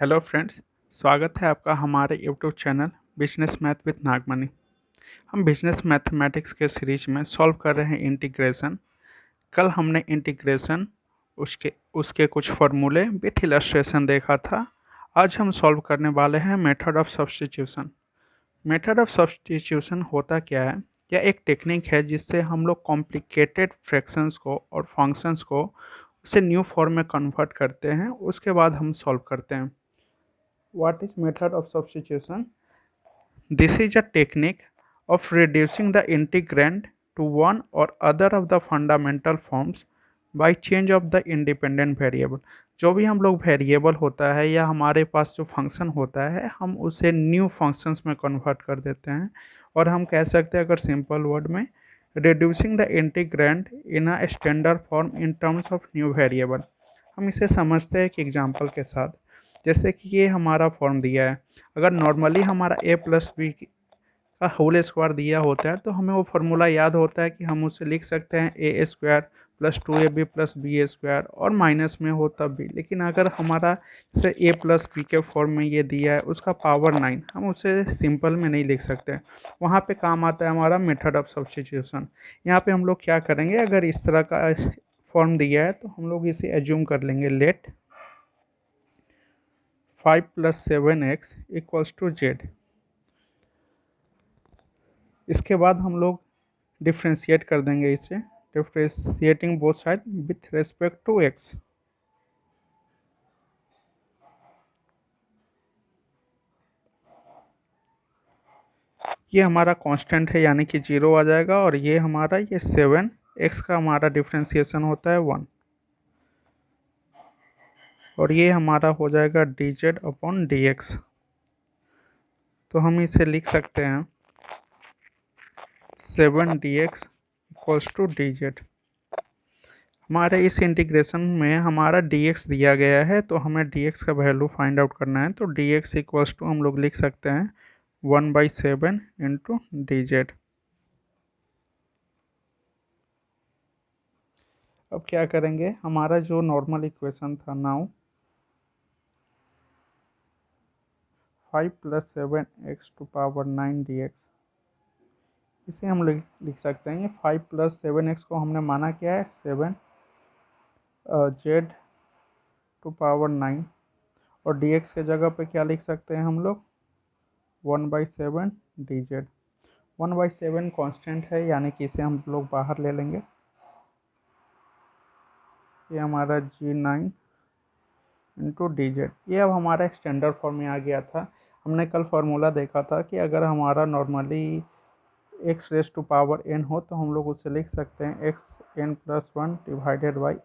Hello friends. स्वागत है आपका हमारे YouTube channel business math with Nagmani. हम बिजनेस मैथमेटिक्स के सीरीज में सॉल्व कर रहे हैं इंटीग्रेशन। कल हमने इंटीग्रेशन उसके उसके कुछ फार्मूले विथ इलस्ट्रेशन देखा था। आज हम सॉल्व करने वाले हैं method of substitution. Method of substitution होता क्या है? यह एक टेक्निक है जिससे हम लोग कॉम्प्लिकेटेड फ्रैक्शंस को और फंक्शंस को उसे न्यू फॉर्म में कन्वर्ट करते हैं, उसके बाद हम सॉल्व करते हैं। What is method of substitution? This is a technique of reducing the integrand to one or other of the fundamental forms by change of the independent variable. जो भी हम लोग वेरिएबल होता है या हमारे पास जो फंक्शन होता है, हम उसे न्यू फंक्शंस में कन्वर्ट कर देते हैं। और हम कह सकते हैं, अगर सिंपल वर्ड में, reducing the integrand in a standard form in terms of new variable. हम इसे समझते हैं एक एग्जांपल के साथ। जैसे कि ये हमारा फॉर्म दिया है। अगर नॉर्मली हमारा ए प्लस बी का होल स्क्वायर दिया होता है तो हमें वो फार्मूला याद होता है कि हम उसे लिख सकते हैं ए स्क्वायर प्लस 2ab प्लस बी स्क्वायर, और माइनस में हो तब भी। लेकिन अगर हमारा जैसे ए प्लस बी के फॉर्म में ये दिया है, उसका पावर 9, हम उसे सिंपल में नहीं लिख सकते। वहाँ पे काम आता है हमारा मेथड ऑफ सब्स्टिट्यूशन। यहाँ पे हम लोग क्या करेंगे, अगर इस तरह का फॉर्म दिया है तो हम लोग इसे एज्यूम कर लेंगे, लेट 5 + 7x = z। इसके बाद हम लोग डिफ्रेंशिएट कर देंगे इसे, differentiating both side with respect to x। ये हमारा कांस्टेंट है, यानी कि 0 आ जाएगा। और ये हमारा 7 x का हमारा डिफ्रेंशिएशन होता है 1, और ये हमारा हो जाएगा dz/dx। तो हम इसे लिख सकते हैं 7dx = dz। हमारे इस इंटीग्रेशन में हमारा dx दिया गया है, तो हमें dx का वैल्यू फाइंड आउट करना है। तो dx = हम लोग लिख सकते हैं 1/7 × dz। अब क्या करेंगे, हमारा जो नॉर्मल इक्वेशन था, नाउ 5 + 7x⁹ dx, इसे हम लिख सकते हैं। ये 5 + 7x को हमने माना क्या है, 7 z⁹, और dx के जगह पे क्या लिख सकते हैं हम लोग, 1/7 dz। 1/7 कांस्टेंट है, यानी कि इसे हम लोग बाहर ले लेंगे। ये हमारा g9 × dz। ये अब हमारा स्टैंडर्ड फॉर्म में आ गया था। हमने कल फार्मूला देखा था कि अगर हमारा नॉर्मली x⁴n हो तो हम लोग उसे लिख सकते हैं xn+1 /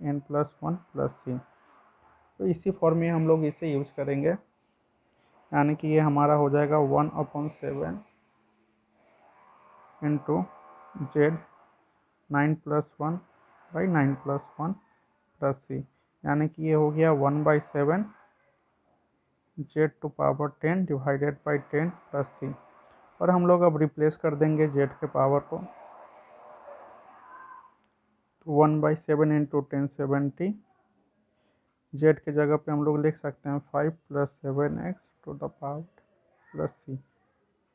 n+1 + c। तो इसी फॉर्म में हम लोग इसे यूज़ करेंगे, यानी कि ये हमारा हो जाएगा 1/7 × z 9+1 / 9+1 + c, यानी कि ये हो गया 1/7 z⁻10 / 10 + c। और हम लोग अब रिप्लेस कर देंगे z के पावर को। तो 1/7 × 10 70, z के जगह पे हम लोग लिख सकते हैं 5 + 7x⁴ + c।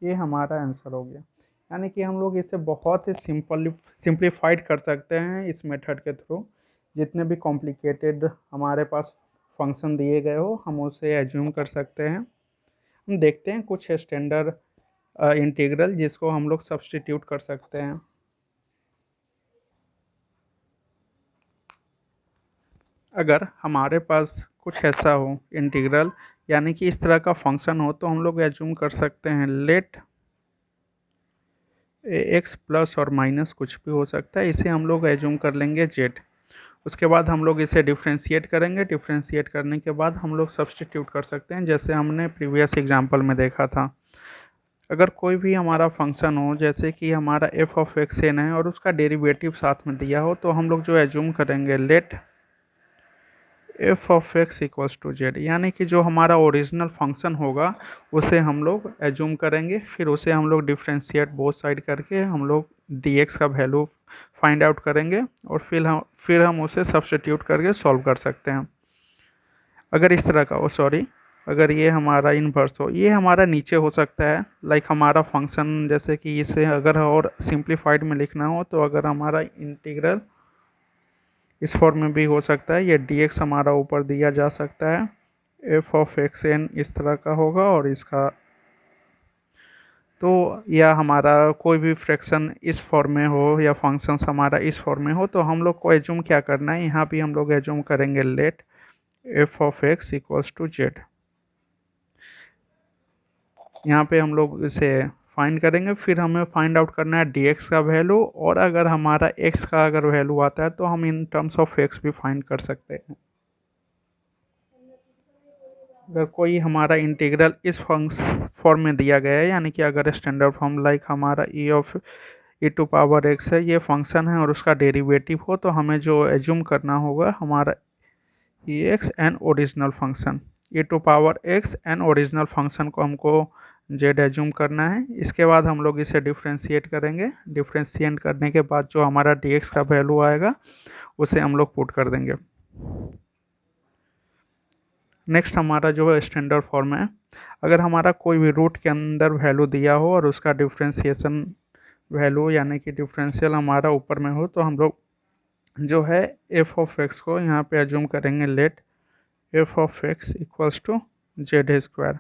ये हमारा आंसर हो गया। यानी कि हम लोग इसे बहुत ही सिंप्लीफाइड कर सकते हैं इस मेथड के थ्रू। जितने भी कॉम्प्लिकेटेड हमारे पास फंक्शन दिए गए हो, हम उसे एज्यूम कर सकते हैं। हम देखते हैं कुछ स्टैंडर्ड इंटीग्रल जिसको हम लोग सब्स्टिट्यूट कर सकते हैं। अगर हमारे पास कुछ ऐसा हो इंटीग्रल, यानी कि इस तरह का फंक्शन हो, तो हम लोग एज्यूम कर सकते हैं लेट x प्लस और माइनस कुछ भी हो सकता है, इसे हम लोग एज्यूम कर लेंगे z। उसके बाद हम लोग इसे डिफ्रेंशिएट करेंगे। डिफ्रेंशिएट करने के बाद हम लोग सब्स्टिट्यूट कर सकते हैं, जैसे हमने प्रीवियस एग्जांपल में देखा था। अगर कोई भी हमारा फंक्शन हो, जैसे कि हमारा f(x(n) है और उसका डेरिवेटिव साथ में दिया हो, तो हम लोग जो एज्यूम करेंगे लेट f(x) = z, यानी कि जो हमारा ओरिजिनल फंक्शन होगा उसे हम लोग एज्यूम करेंगे। फिर उसे हम लोग डिफ्रेंशिएट बोथ साइड करके हम लोग dx का वैल्यू फाइंड आउट करेंगे, और फिर हम उसे सब्स्टिट्यूट करके सॉल्व कर सकते हैं। अगर इस तरह का सॉरी अगर ये हमारा इन्वर्स हो, ये हमारा नीचे हो सकता है, लाइक हमारा फंक्शन, जैसे कि इसे अगर और सिंप्लीफाइड में लिखना हो तो अगर हमारा इंटीग्रल इस फॉर्म में भी हो सकता है, ये dx हमारा ऊपर दिया जा सकता है, एफ ऑफ एक्स एन इस तरह का होगा, और इसका तो या हमारा कोई भी फ्रैक्शन इस फॉर्म में हो या फंक्शंस हमारा इस फॉर्म में हो, तो हम लोग को एज्यूम क्या करना है, यहाँ भी हम लोग एज्यूम करेंगे let f of x equals to z. यहाँ पे हम लोग इसे फाइंड करेंगे, फिर हमें फाइंड आउट करना है dx का वैल्यू, और अगर हमारा x का अगर वैल्यू आता है तो हम इन टर्म्स ऑफ x भी फाइंड कर सकते हैं। अगर कोई हमारा इंटीग्रल इस फॉर्म में दिया गया है, यानी कि अगर स्टैंडर्ड फॉर्म लाइक हमारा e टू पावर x है, ये फंक्शन है और उसका डेरिवेटिव हो, तो हमें जो एज्यूम करना होगा हमारा x an original function, e to power x an original function को हमको जेड एज्यूम करना है। इसके बाद हम लोग इसे डिफ्रेंशिएट करेंगे, डिफ्रेंशिएट करने के बाद जो हमारा dx का वैल्यू आएगा उसे हम लोग पुट कर देंगे। नेक्स्ट हमारा जो है स्टैंडर्ड फॉर्म है, अगर हमारा कोई भी रूट के अंदर वैल्यू दिया हो और उसका डिफ्रेंशिएशन वैल्यू यानी कि डिफरेंशियल हमारा ऊपर में हो, तो हम लोग जो है एफ ऑफ एक्स को यहाँ पे एज्यूम करेंगे let f of x equals to z square.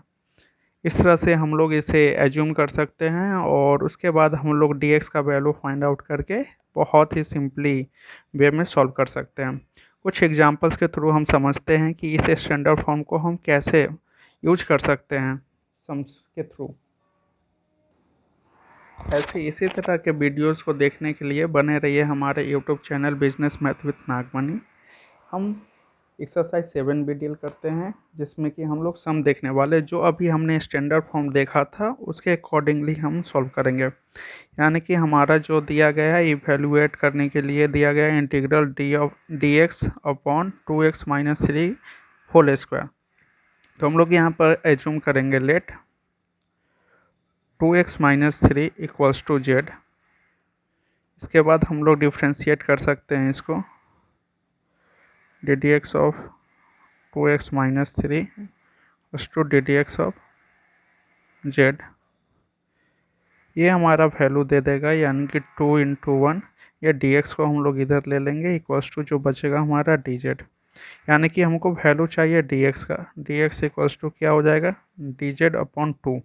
इस तरह से हम लोग इसे एज्यूम कर सकते हैं, और उसके बाद हम लोग dx का वैल्यू फाइंड आउट करके बहुत ही सिंपली वे में सॉल्व कर सकते हैं। कुछ एग्जांपल्स के थ्रू हम समझते हैं कि इस स्टैंडर्ड फॉर्म को हम कैसे यूज कर सकते हैं सम्स के थ्रू। ऐसे इसी तरह के वीडियोस को देखने के लिए बने रहिए हमारे YouTube channel business math with Nagmani. हम एक्सरसाइज 7 भी डील करते हैं, जिसमें कि हम लोग सम देखने वाले, जो अभी हमने स्टैंडर्ड फॉर्म देखा था उसके अकॉर्डिंगली हम सॉल्व करेंगे। यानी कि हमारा जो दिया गया है इवेलुएट करने के लिए दिया गया है integral d x upon 2x minus 3 whole square. तो हम लोग यहाँ पर एज्यूम करेंगे let 2x minus 3 equals to z. इसके बाद हम लोग डिफ्रेंशिएट कर सकते हैं इसको, d d x of 2x minus 3 to d d x of z. ये हमारा वैल्यू दे देगा, यानी कि 2 इंटू 1, या dx को हम लोग इधर ले लेंगे इक्वल्स टू जो बचेगा हमारा dz। यानी कि हमको वैल्यू चाहिए dx का, dx इक्वल्स टू क्या हो जाएगा dz अपॉन 2।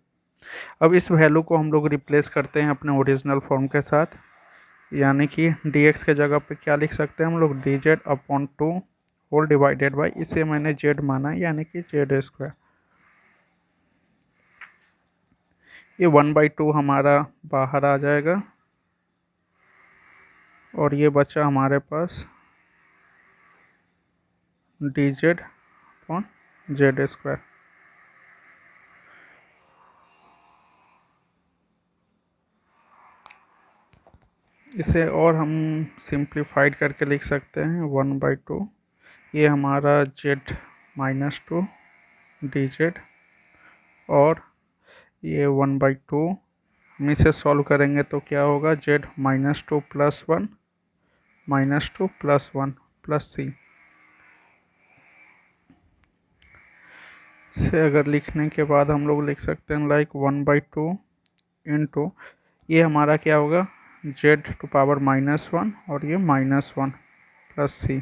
अब इस वैल्यू को हम लोग रिप्लेस करते हैं अपने ओरिजिनल फॉर्म के साथ, यानी कि dx के जगह पे क्या लिख सकते हैं हम लोग dz upon 2 whole divided by, इसे मैंने z माना यानी कि जेड स्क्वायर। ये 1/2 हमारा बाहर आ जाएगा, और ये बचा हमारे पास d z upon z square. इसे और हम सिंप्लीफाइड करके लिख सकते हैं 1/2, ये हमारा जेड माइनस 2 डी जेड, और ये 1/2 हम इसे सॉल्व करेंगे तो क्या होगा z minus 2 plus 1 minus 2 plus 1 plus c. से अगर लिखने के बाद हम लोग लिख सकते हैं लाइक 1/2 इंटू, ये हमारा क्या होगा जेड टू पावर -1, और ये -1 प्लस सी।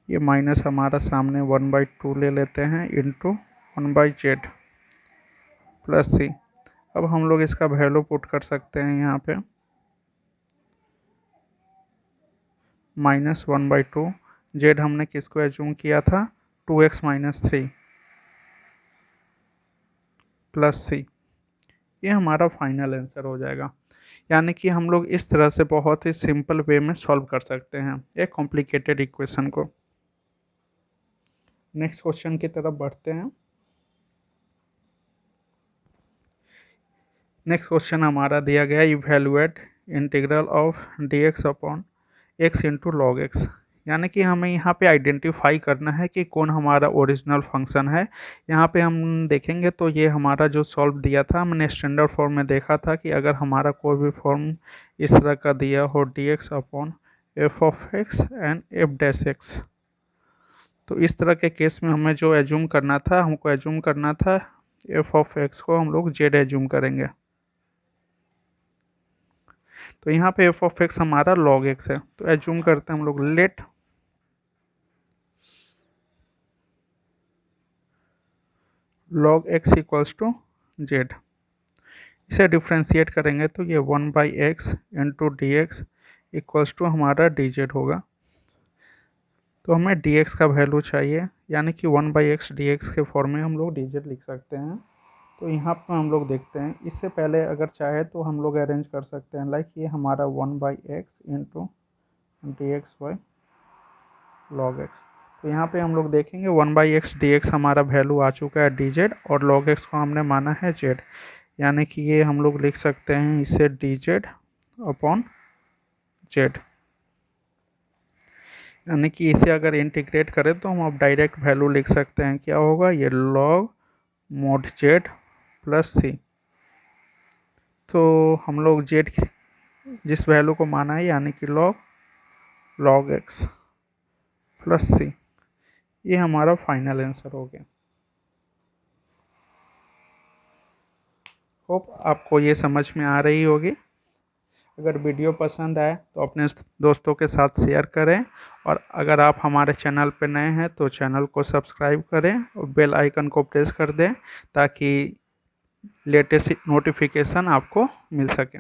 ये माइनस हमारा सामने 1/2 ले लेते हैं इंटू 1/z प्लस सी। अब हम लोग इसका वैल्यू पुट कर सकते हैं यहाँ पे, -1/2, जेड हमने किसको एज्यूम किया था 2x माइनस 3 प्लस सी। ये हमारा फाइनल आंसर हो जाएगा। यानी कि हम लोग इस तरह से बहुत ही सिंपल वे में सॉल्व कर सकते हैं एक कॉम्प्लिकेटेड इक्वेशन को। नेक्स्ट क्वेश्चन की तरफ बढ़ते हैं। नेक्स्ट क्वेश्चन हमारा दिया गया evaluate integral of dx upon x into log x. यानी कि हमें यहाँ पे आइडेंटिफाई करना है कि कौन हमारा ओरिजिनल फंक्शन है। यहाँ पे हम देखेंगे तो ये हमारा जो सॉल्व दिया था, हमने स्टैंडर्ड फॉर्म में देखा था कि अगर हमारा कोई भी फॉर्म इस तरह का दिया हो dx upon F of x and F dash x, तो इस तरह के केस में हमें जो एज्यूम करना था, हमको एज्यूम करना था एफ ऑफ एक्स को हम लोग जेड एज्यूम करेंगे। तो यहाँ पे एफ ऑफ एक्स हमारा लॉग एक्स है, तो एज्यूम करते हैं हम लोग let log x equals to z. इसे डिफ्रेंशिएट करेंगे तो ये 1/x into d x equals to हमारा डी जेड होगा। तो हमें डी एक्स का वैल्यू चाहिए, यानी कि 1/x डी एक्स के फॉर्म में हम लोग डी जेड लिख सकते हैं। तो यहाँ पर हम लोग देखते हैं, इससे पहले अगर चाहे तो हम लोग अरेंज कर सकते हैं, लाइक ये हमारा 1/x into d x by log x. तो यहाँ पे हम लोग देखेंगे 1/x डी एक्स हमारा वैल्यू आ चुका है डी जेड, और लॉग एक्स को हमने माना है जेड, यानी कि ये हम लोग लिख सकते हैं इसे डी जेड अपॉन जेड। यानी कि इसे अगर इंटीग्रेट करें तो हम अब डायरेक्ट वैल्यू लिख सकते हैं, क्या होगा, ये लॉग मोड जेड प्लस सी। तो हम लोग जेड जिस वैल्यू को माना है, यानी कि लॉग एक्स प्लस सी, ये हमारा फाइनल आंसर हो गया। होप आपको ये समझ में आ रही होगी। अगर वीडियो पसंद आए तो अपने दोस्तों के साथ शेयर करें, और अगर आप हमारे चैनल पर नए हैं तो चैनल को सब्सक्राइब करें और बेल आइकन को प्रेस कर दें, ताकि लेटेस्ट नोटिफिकेशन आपको मिल सके।